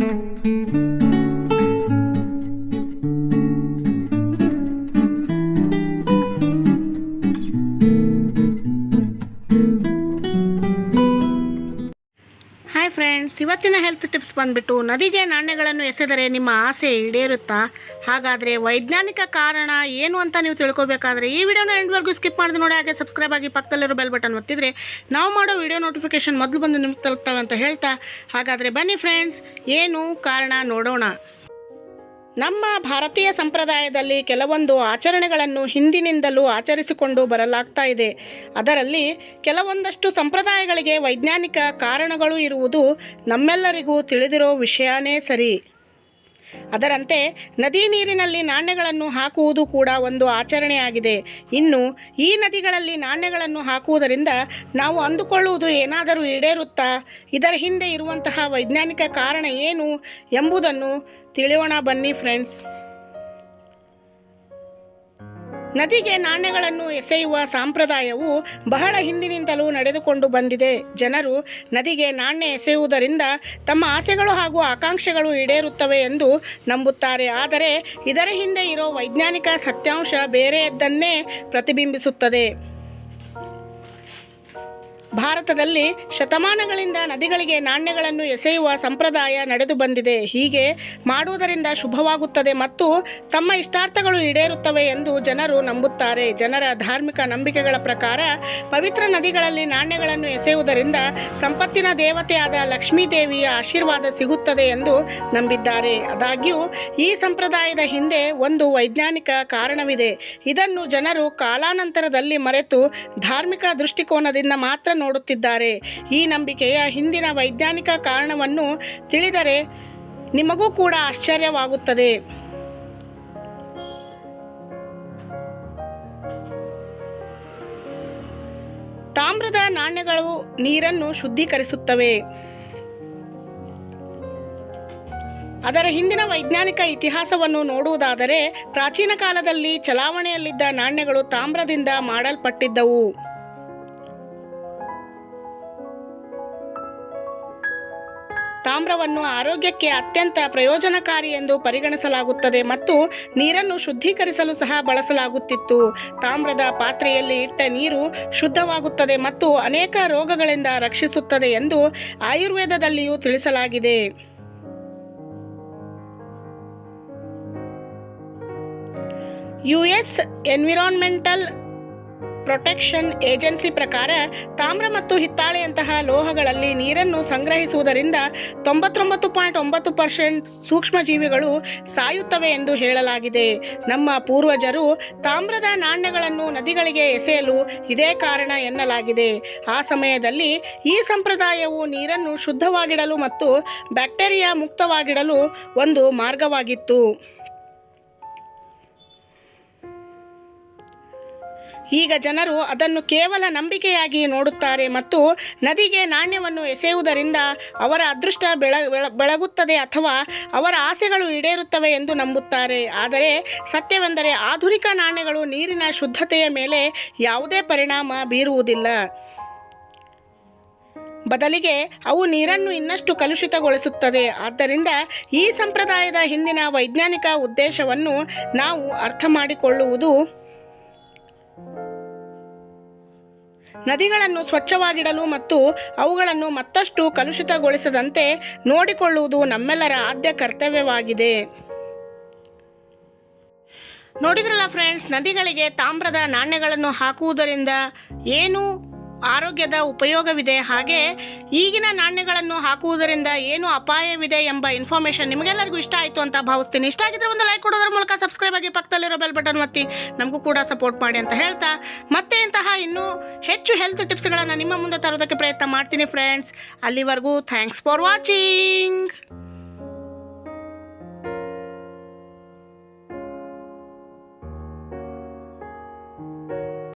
Hi friends, ಇವತ್ತಿನ health tips ಬಂದುಬಿಟ್ಟು ನದಿಗೆ ನಾಣ್ಯಗಳನ್ನು ಎಸೆದರೆ ನಿಮ್ಮ ಆಸೆ ಈಡೇರುತ್ತಾ? ಹಾಗಾದರೆ ವೈಜ್ಞಾನಿಕ ಕಾರಣ ಏನು ಅಂತ ನೀವು ತಿಳ್ಕೊಬೇಕಾದ್ರೆ ಈ ವಿಡಿಯೋನ ಎಂಡ್ವರೆಗೂ ಸ್ಕಿಪ್ ಮಾಡಿದ್ರೆ ನೋಡಿ. ಹಾಗೆ ಸಬ್ಸ್ಕ್ರೈಬ್ ಆಗಿ ಪಕ್ಕದಲ್ಲಿರೋ ಬೆಲ್ ಬಟನ್ ಒತ್ತಿದ್ರೆ ನಾವು ಮಾಡೋ ವಿಡಿಯೋ ನೋಟಿಫಿಕೇಶನ್ ಮೊದಲು ಬಂದು ನಿಮ್ಗೆ ತಲುಪ್ತವೆ ಅಂತ ಹೇಳ್ತಾ, ಹಾಗಾದರೆ ಬನ್ನಿ ಫ್ರೆಂಡ್ಸ್, ಏನು ಕಾರಣ ನೋಡೋಣ. ನಮ್ಮ ಭಾರತೀಯ ಸಂಪ್ರದಾಯದಲ್ಲಿ ಕೆಲವೊಂದು ಆಚರಣೆಗಳನ್ನು ಹಿಂದಿನಿಂದಲೂ ಆಚರಿಸಿಕೊಂಡು ಬರಲಾಗ್ತಾ ಇದೆ. ಅದರಲ್ಲಿ ಕೆಲವೊಂದಷ್ಟು ಸಂಪ್ರದಾಯಗಳಿಗೆ ವೈಜ್ಞಾನಿಕ ಕಾರಣಗಳು ಇರುವುದು ನಮ್ಮೆಲ್ಲರಿಗೂ ತಿಳಿದಿರೋ ವಿಷಯನೇ ಸರಿ. ಅದರಂತೆ ನದಿ ನೀರಿನಲ್ಲಿ ನಾಣ್ಯಗಳನ್ನು ಹಾಕುವುದು ಕೂಡ ಒಂದು ಆಚರಣೆಯಾಗಿದೆ. ಇನ್ನು ಈ ನದಿಗಳಲ್ಲಿ ನಾಣ್ಯಗಳನ್ನು ಹಾಕುವುದರಿಂದ ನಾವು ಅಂದುಕೊಳ್ಳುವುದು ಏನಾದರೂ ಈಡೇರುತ್ತಾ? ಇದರ ಹಿಂದೆ ಇರುವಂತಹ ವೈಜ್ಞಾನಿಕ ಕಾರಣ ಏನು ಎಂಬುದನ್ನು ತಿಳಿಯೋಣ ಬನ್ನಿ ಫ್ರೆಂಡ್ಸ್. ನದಿಗೆ ನಾಣ್ಯಗಳನ್ನು ಎಸೆಯುವ ಸಂಪ್ರದಾಯವು ಬಹಳ ಹಿಂದಿನಿಂದಲೂ ನಡೆದುಕೊಂಡು ಬಂದಿದೆ. ಜನರು ನದಿಗೆ ನಾಣ್ಯ ಎಸೆಯುವುದರಿಂದ ತಮ್ಮ ಆಸೆಗಳು ಹಾಗೂ ಆಕಾಂಕ್ಷೆಗಳು ಈಡೇರುತ್ತವೆ ಎಂದು ನಂಬುತ್ತಾರೆ. ಆದರೆ ಇದರ ಹಿಂದೆ ಇರೋ ವೈಜ್ಞಾನಿಕ ಸತ್ಯಾಂಶ ಬೇರೆಯದ್ದನ್ನೇ ಪ್ರತಿಬಿಂಬಿಸುತ್ತದೆ. ಭಾರತದಲ್ಲಿ ಶತಮಾನಗಳಿಂದ ನದಿಗಳಿಗೆ ನಾಣ್ಯಗಳನ್ನು ಎಸೆಯುವ ಸಂಪ್ರದಾಯ ನಡೆದು ಬಂದಿದೆ. ಹೀಗೆ ಮಾಡುವುದರಿಂದ ಶುಭವಾಗುತ್ತದೆ ಮತ್ತು ತಮ್ಮ ಇಷ್ಟಾರ್ಥಗಳು ಈಡೇರುತ್ತವೆ ಎಂದು ಜನರು ನಂಬುತ್ತಾರೆ. ಜನರ ಧಾರ್ಮಿಕ ನಂಬಿಕೆಗಳ ಪ್ರಕಾರ ಪವಿತ್ರ ನದಿಗಳಲ್ಲಿ ನಾಣ್ಯಗಳನ್ನು ಎಸೆಯುವುದರಿಂದ ಸಂಪತ್ತಿನ ದೇವತೆಯಾದ ಲಕ್ಷ್ಮೀ ದೇವಿಯ ಆಶೀರ್ವಾದ ಸಿಗುತ್ತದೆ ಎಂದು ನಂಬಿದ್ದಾರೆ. ಆದಾಗ್ಯೂ ಈ ಸಂಪ್ರದಾಯದ ಹಿಂದೆ ಒಂದು ವೈಜ್ಞಾನಿಕ ಕಾರಣವಿದೆ. ಇದನ್ನು ಜನರು ಕಾಲಾನಂತರದಲ್ಲಿ ಮರೆತು ಧಾರ್ಮಿಕ ದೃಷ್ಟಿಕೋನದಿಂದ ಮಾತ್ರ ನೋಡುತ್ತಿದ್ದಾರೆ. ಈ ನಂಬಿಕೆಯ ಹಿಂದಿನ ವೈಜ್ಞಾನಿಕ ಕಾರಣವನ್ನು ತಿಳಿದರೆ ನಿಮಗೂ ಕೂಡ ಆಶ್ಚರ್ಯವಾಗುತ್ತದೆ. ತಾಮ್ರದ ನಾಣ್ಯಗಳು ನೀರನ್ನು ಶುದ್ಧೀಕರಿಸುತ್ತವೆ. ಅದರ ಹಿಂದಿನ ವೈಜ್ಞಾನಿಕ ಇತಿಹಾಸವನ್ನು ನೋಡುವುದಾದರೆ ಪ್ರಾಚೀನ ಕಾಲದಲ್ಲಿ ಚಲಾವಣೆಯಲ್ಲಿದ್ದ ನಾಣ್ಯಗಳು ತಾಮ್ರದಿಂದ ಮಾಡಲ್ಪಟ್ಟಿದ್ದವು. ತಾಮ್ರವನ್ನು ಆರೋಗ್ಯಕ್ಕೆ ಅತ್ಯಂತ ಪ್ರಯೋಜನಕಾರಿ ಎಂದು ಪರಿಗಣಿಸಲಾಗುತ್ತದೆ ಮತ್ತು ನೀರನ್ನು ಶುದ್ಧೀಕರಿಸಲು ಸಹ ಬಳಸಲಾಗುತ್ತಿತ್ತು. ತಾಮ್ರದ ಪಾತ್ರೆಯಲ್ಲಿ ಇಟ್ಟ ನೀರು ಶುದ್ಧವಾಗುತ್ತದೆ ಮತ್ತು ಅನೇಕ ರೋಗಗಳಿಂದ ರಕ್ಷಿಸುತ್ತದೆ ಎಂದು ಆಯುರ್ವೇದದಲ್ಲಿಯೂ ತಿಳಿಸಲಾಗಿದೆ. US ಎನ್ವಿರಾನ್ಮೆಂಟಲ್ ಪ್ರೊಟೆಕ್ಷನ್ ಏಜೆನ್ಸಿ ಪ್ರಕಾರ ತಾಮ್ರ ಮತ್ತು ಹಿತ್ತಾಳೆಯಂತಹ ಲೋಹಗಳಲ್ಲಿ ನೀರನ್ನು ಸಂಗ್ರಹಿಸುವುದರಿಂದ 99.9% ಸೂಕ್ಷ್ಮಜೀವಿಗಳು ಸಾಯುತ್ತವೆ ಎಂದು ಹೇಳಲಾಗಿದೆ. ನಮ್ಮ ಪೂರ್ವಜರು ತಾಮ್ರದ ನಾಣ್ಯಗಳನ್ನು ನದಿಗಳಿಗೆ ಎಸೆಯಲು ಇದೇ ಕಾರಣ ಎನ್ನಲಾಗಿದೆ. ಆ ಸಮಯದಲ್ಲಿ ಈ ಸಂಪ್ರದಾಯವು ನೀರನ್ನು ಶುದ್ಧವಾಗಿಡಲು ಮತ್ತು ಬ್ಯಾಕ್ಟೀರಿಯಾ ಮುಕ್ತವಾಗಿಡಲು ಒಂದು ಮಾರ್ಗವಾಗಿತ್ತು. ಈಗ ಜನರು ಅದನ್ನು ಕೇವಲ ನಂಬಿಕೆಯಾಗಿ ನೋಡುತ್ತಾರೆ ಮತ್ತು ನದಿಗೆ ನಾಣ್ಯವನ್ನು ಎಸೆಯುವುದರಿಂದ ಅವರ ಅದೃಷ್ಟ ಬೆಳಗುತ್ತದೆ ಅಥವಾ ಅವರ ಆಸೆಗಳು ಈಡೇರುತ್ತವೆ ಎಂದು ನಂಬುತ್ತಾರೆ. ಆದರೆ ಸತ್ಯವೆಂದರೆ ಆಧುನಿಕ ನಾಣ್ಯಗಳು ನೀರಿನ ಶುದ್ಧತೆಯ ಮೇಲೆ ಯಾವುದೇ ಪರಿಣಾಮ ಬೀರುವುದಿಲ್ಲ. ಬದಲಿಗೆ ಅವು ನೀರನ್ನು ಇನ್ನಷ್ಟು ಕಲುಷಿತಗೊಳಿಸುತ್ತದೆ. ಆದ್ದರಿಂದ ಈ ಸಂಪ್ರದಾಯದ ಹಿಂದಿನ ವೈಜ್ಞಾನಿಕ ಉದ್ದೇಶವನ್ನು ನಾವು ಅರ್ಥ ಮಾಡಿಕೊಳ್ಳುವುದು ನದಿಗಳನ್ನು ಸ್ವಚ್ಛವಾಗಿಡಲು ಮತ್ತು ಅವುಗಳನ್ನು ಮತ್ತಷ್ಟು ಕಲುಷಿತಗೊಳಿಸದಂತೆ ನೋಡಿಕೊಳ್ಳುವುದು ನಮ್ಮೆಲ್ಲರ ಆದ್ಯ ಕರ್ತವ್ಯವಾಗಿದೆ. ನೋಡಿದ್ರಲ್ಲ ಫ್ರೆಂಡ್ಸ್, ನದಿಗಳಿಗೆ ತಾಮ್ರದ ನಾಣ್ಯಗಳನ್ನು ಹಾಕುವುದರಿಂದ ಏನು ಆರೋಗ್ಯದ ಉಪಯೋಗವಿದೆ, ಹಾಗೆ ಈಗಿನ ನಾಣ್ಯಗಳನ್ನು ಹಾಕುವುದರಿಂದ ಏನು ಅಪಾಯವಿದೆ ಎಂಬ ಇನ್ಫಾರ್ಮೇಷನ್ ನಿಮಗೆಲ್ಲರಿಗೂ ಇಷ್ಟ ಆಯಿತು ಅಂತ ಭಾವಿಸ್ತೀನಿ. ಇಷ್ಟ ಆಗಿದ್ರೆ ಒಂದು ಲೈಕ್ ಕೊಡೋದ್ರ ಮೂಲಕ ಸಬ್ಸ್ಕ್ರೈಬ್ ಆಗಿ ಪಕ್ಕದಲ್ಲಿರೋ ಬೆಲ್ ಬಟನ್ ಒತ್ತಿ ನಮಗೂ ಕೂಡ ಸಪೋರ್ಟ್ ಮಾಡಿ ಅಂತ ಹೇಳ್ತಾ, ಮತ್ತೆ ಇಂತಹ ಇನ್ನೂ ಹೆಚ್ಚು ಹೆಲ್ತ್ ಟಿಪ್ಸ್ಗಳನ್ನು ನಿಮ್ಮ ಮುಂದೆ ತರೋದಕ್ಕೆ ಪ್ರಯತ್ನ ಮಾಡ್ತೀನಿ ಫ್ರೆಂಡ್ಸ್. ಅಲ್ಲಿವರೆಗೂ ಥ್ಯಾಂಕ್ಸ್ ಫಾರ್ ವಾಚಿಂಗ್.